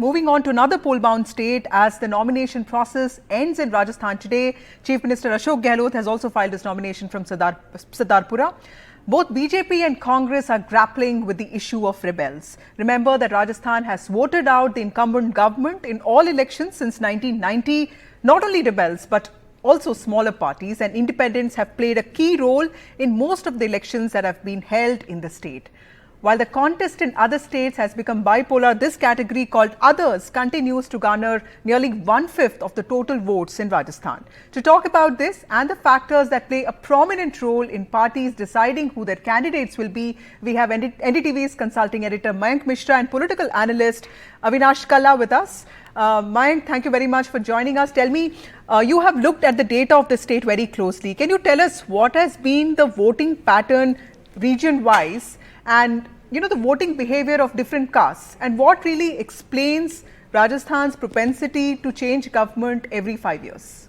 Moving on to another poll-bound state, as the nomination process ends in Rajasthan today, Chief Minister Ashok Gehlot has also filed his nomination from Sardarpura. Both BJP and Congress are grappling with the issue of rebels. Remember that Rajasthan has voted out the incumbent government in all elections since 1990. Not only rebels, but also smaller parties and independents have played a key role in most of the elections that have been held in the state. While the contest in other states has become bipolar, this category called Others continues to garner nearly 1/5 of the total votes in Rajasthan. To talk about this and the factors that play a prominent role in parties deciding who their candidates will be, we have NDTV's consulting editor Mayank Mishra and political analyst Avinash Kalla with us. Mayank, thank you very much for joining us. Tell me, you have looked at the data of the state very closely. Can you tell us what has been the voting pattern region-wise and the voting behavior of different castes, and what really explains Rajasthan's propensity to change government every 5 years?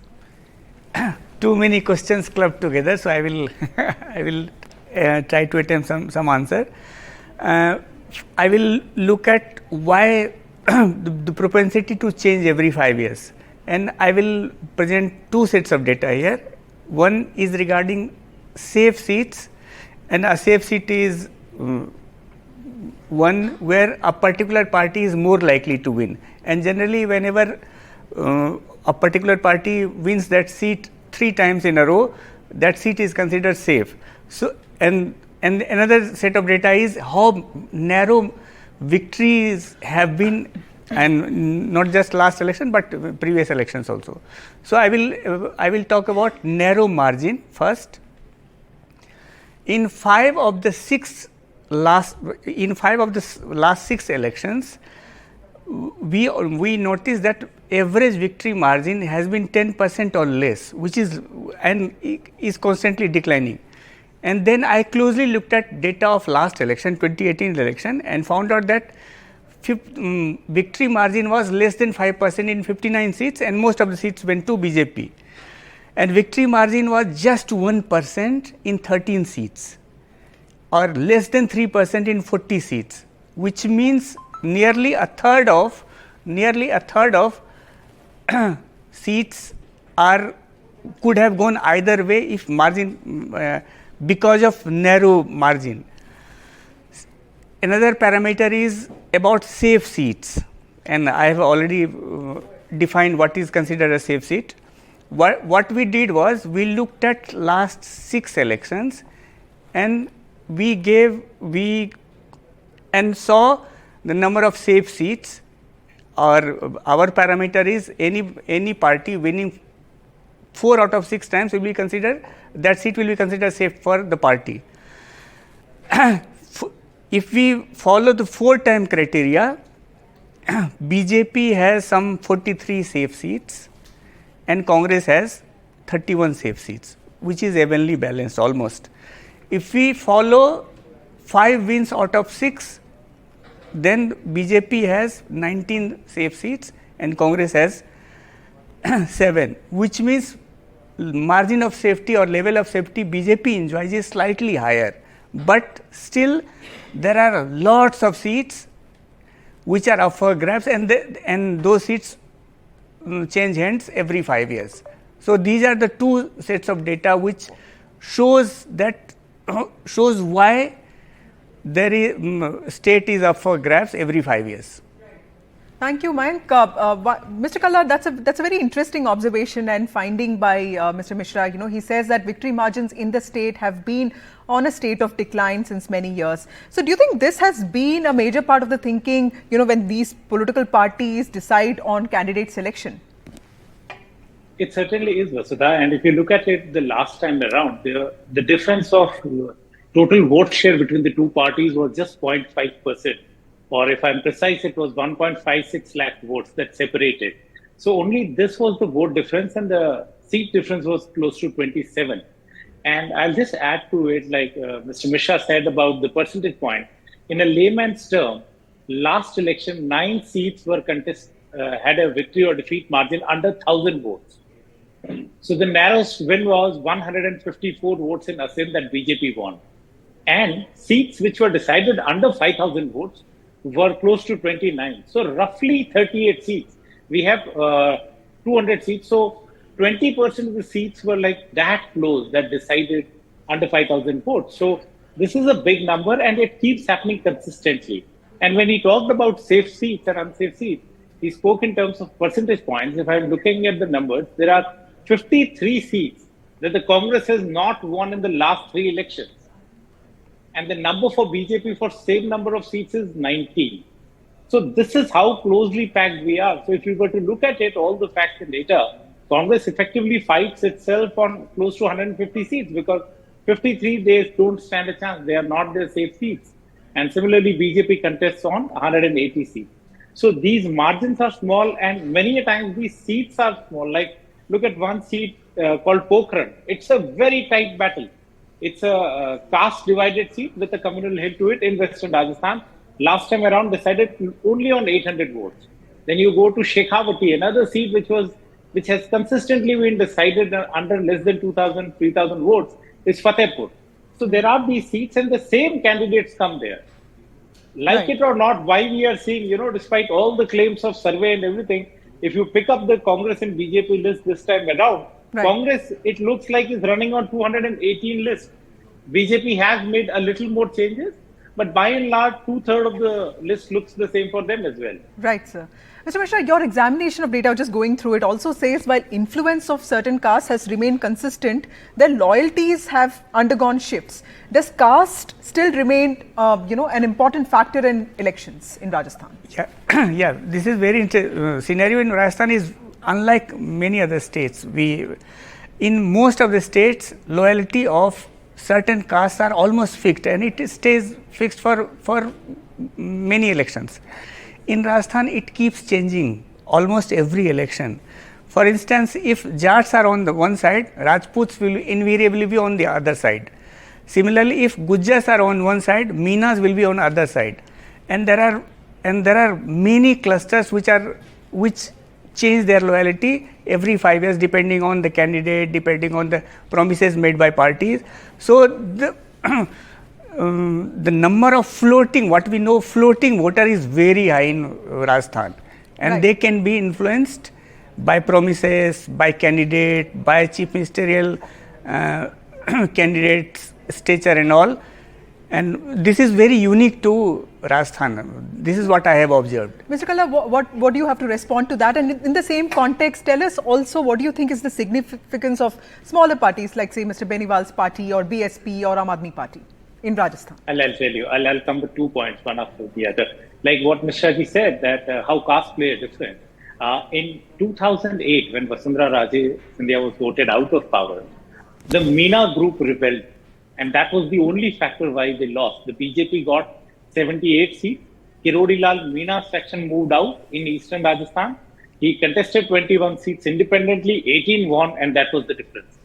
Too many questions clubbed together, so I will try to attempt some answer. I will look at why the propensity to change every 5 years, and I will present two sets of data here. One is regarding safe seats, and a safe seat is one where a particular party is more likely to win, and generally whenever a particular party wins that seat 3 times in a row, that seat is considered safe. So and another set of data is how narrow victories have been, and not just last election but previous elections also. So I will talk about narrow margin first. In five of the last 6 elections, we noticed that average victory margin has been 10% or less, which is constantly declining. And then I closely looked at data of last election, 2018 election, and found out that victory margin was less than 5% in 59 seats, and most of the seats went to BJP. And victory margin was just 1% in 13 seats, or less than 3% in 40 seats, which means nearly a third of seats could have gone either way if margin because of narrow margin. Another parameter is about safe seats, and I have already defined what is considered a safe seat. What we did was we looked at last 6 elections, and we saw the number of safe seats. Or our parameter is any party winning 4 out of 6 times will be considered, that seat will be considered safe for the party. If we follow the 4-time criteria, BJP has some 43 safe seats and Congress has 31 safe seats, which is evenly balanced almost. If we follow 5 wins out of 6, then BJP has 19 safe seats and Congress has 7, which means margin of safety or level of safety BJP enjoys is slightly higher, but still there are lots of seats which are up for grabs, and those seats change hands every 5 years. So these are the two sets of data which shows why there is state is up for grabs every 5 years. Thank you, Mayank. Mr. Kalla, that's a very interesting observation and finding by Mr. Mishra. He says that victory margins in the state have been on a state of decline since many years. So do you think this has been a major part of the thinking, when these political parties decide on candidate selection? It certainly is, Vasudha. And if you look at it the last time around, the difference of total vote share between the two parties was just 0.5%. Or if I'm precise, it was 1.56 lakh votes that separated. So only this was the vote difference, and the seat difference was close to 27. And I'll just add to it, like Mr. Mishra said about the percentage point. In a layman's term, last election, 9 seats were had a victory or defeat margin under 1,000 votes. So the narrowest win was 154 votes in Assam that BJP won. And seats which were decided under 5,000 votes, were close to 29. So roughly 38 seats. We have 200 seats. So 20% of the seats were like that close that decided under 5,000 votes. So this is a big number and it keeps happening consistently. And when he talked about safe seats and unsafe seats, he spoke in terms of percentage points. If I'm looking at the numbers, there are 53 seats that the Congress has not won in the last 3 elections. And the number for BJP for same number of seats is 19. So this is how closely packed we are. So if you were to look at it, all the facts and data, Congress effectively fights itself on close to 150 seats because 53 they don't stand a chance. They are not their safe seats. And similarly, BJP contests on 180 seats. So these margins are small and many a times these seats are small. Like look at one seat called Pokhran. It's a very tight battle. It's a caste divided seat with a communal hill to it in Western Rajasthan. Last time around decided only on 800 votes. Then you go to Shekhawati, another seat which has consistently been decided under less than 2,000, 3,000 votes is Fatehpur. So there are these seats and the same candidates come there. Like it or not, why we are seeing, despite all the claims of survey and everything, if you pick up the Congress and BJP list this time around, Congress, it looks like is running on 218 lists. BJP has made a little more changes, but by and large, 2/3 of the list looks the same for them as well. Right, sir. Mr. Mishra, your examination of data, just going through it, also says while influence of certain castes has remained consistent, their loyalties have undergone shifts. Does caste still remain, an important factor in elections in Rajasthan? Yeah, yeah. This is very scenario in Rajasthan is unlike many other states. In most of the states, loyalty of certain castes are almost fixed, and it stays fixed for many elections. In Rajasthan, it keeps changing almost every election. For instance, if Jats are on the one side, Rajputs will invariably be on the other side. Similarly, if Gujjars are on one side, Meenas will be on the other side. And there are many clusters which change their loyalty every 5 years depending on the candidate, depending on the promises made by parties. So the number of floating voter is very high in Rajasthan, and they can be influenced by promises, by candidate, by chief ministerial candidates stature and all. And this is very unique to Rajasthan. This is what I have observed. Mr. Kalla, what do you have to respond to that? And in the same context, tell us also what do you think is the significance of smaller parties like, say, Mr. Beniwal's party or BSP or Aam Aadmi Party in Rajasthan? I'll tell you. I'll come with 2 points, one after the other. Like what Mishra ji said, that how caste play a difference. In 2008, when Vasudha Raje Scindia was voted out of power, the Meena group rebelled. And that was the only factor why they lost. The BJP got 78 seats. Kirodilal Meena's faction moved out in eastern Rajasthan. He contested 21 seats independently, 18 won, and that was the difference.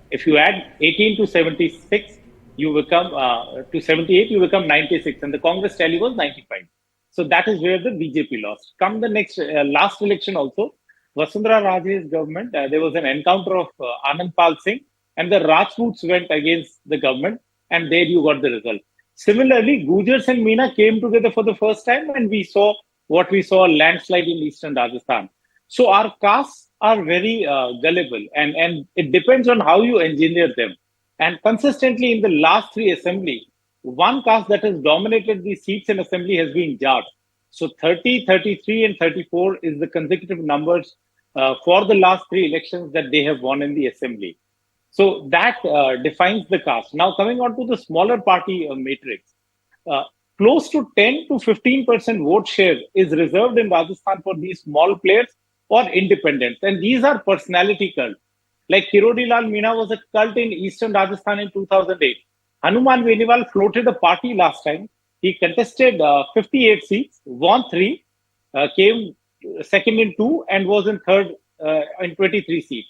If you add 18 to 76, you become to 78, you become 96, and the Congress tally was 95. So that is where the BJP lost. Come the next last election also, Vasudha Raje's government, there was an encounter of Anand Pal Singh, and the Rajputs went against the government, and there you got the result. Similarly, Gujars and Meena came together for the first time, and we saw what we saw, a landslide in eastern Rajasthan. So our castes are very gullible, and it depends on how you engineer them. And consistently in the last 3 assembly, one caste that has dominated the seats in assembly has been Jat. So 30, 33, and 34 is the consecutive numbers for the last 3 elections that they have won in the assembly. So that defines the caste. Now coming on to the smaller party matrix, close to 10 to 15% vote share is reserved in Rajasthan for these small players or independents. And these are personality cults. Like Kirodilal Meena was a cult in eastern Rajasthan in 2008. Hanuman Beniwal floated a party last time. He contested 58 seats, won 3, came second in 2, and was in third in 23 seats.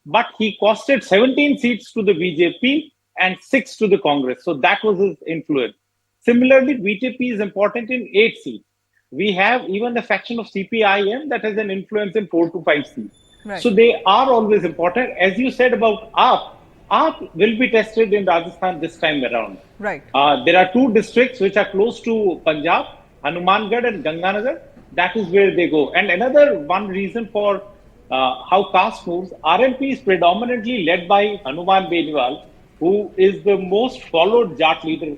But he costed 17 seats to the BJP and 6 to the Congress. So that was his influence. Similarly, BJP is important in 8 seats. We have even the faction of CPIM that has an influence in 4 to 5 seats. Right. So they are always important. As you said about AAP will be tested in Rajasthan this time around. Right. There are 2 districts which are close to Punjab. Hanumangarh and Ganganagar, that is where they go. And another one reason for how caste moves, RLP is predominantly led by Hanuman Beniwal, who is the most followed Jat leader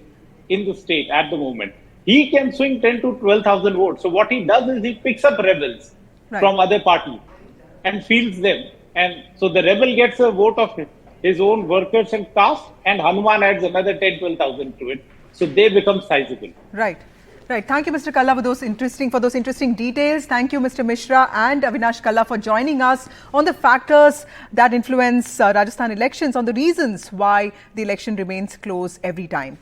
in the state at the moment. He can swing 10 to 12,000 votes. So what he does is he picks up rebels from other parties and fields them. And so the rebel gets a vote of his own workers and caste, and Hanuman adds another 10, 12,000 to it. So they become sizable. Right. Right. Thank you, Mr. Kalla, for those interesting details. Thank you, Mr. Mishra and Avinash Kalla, for joining us on the factors that influence Rajasthan elections, on the reasons why the election remains close every time.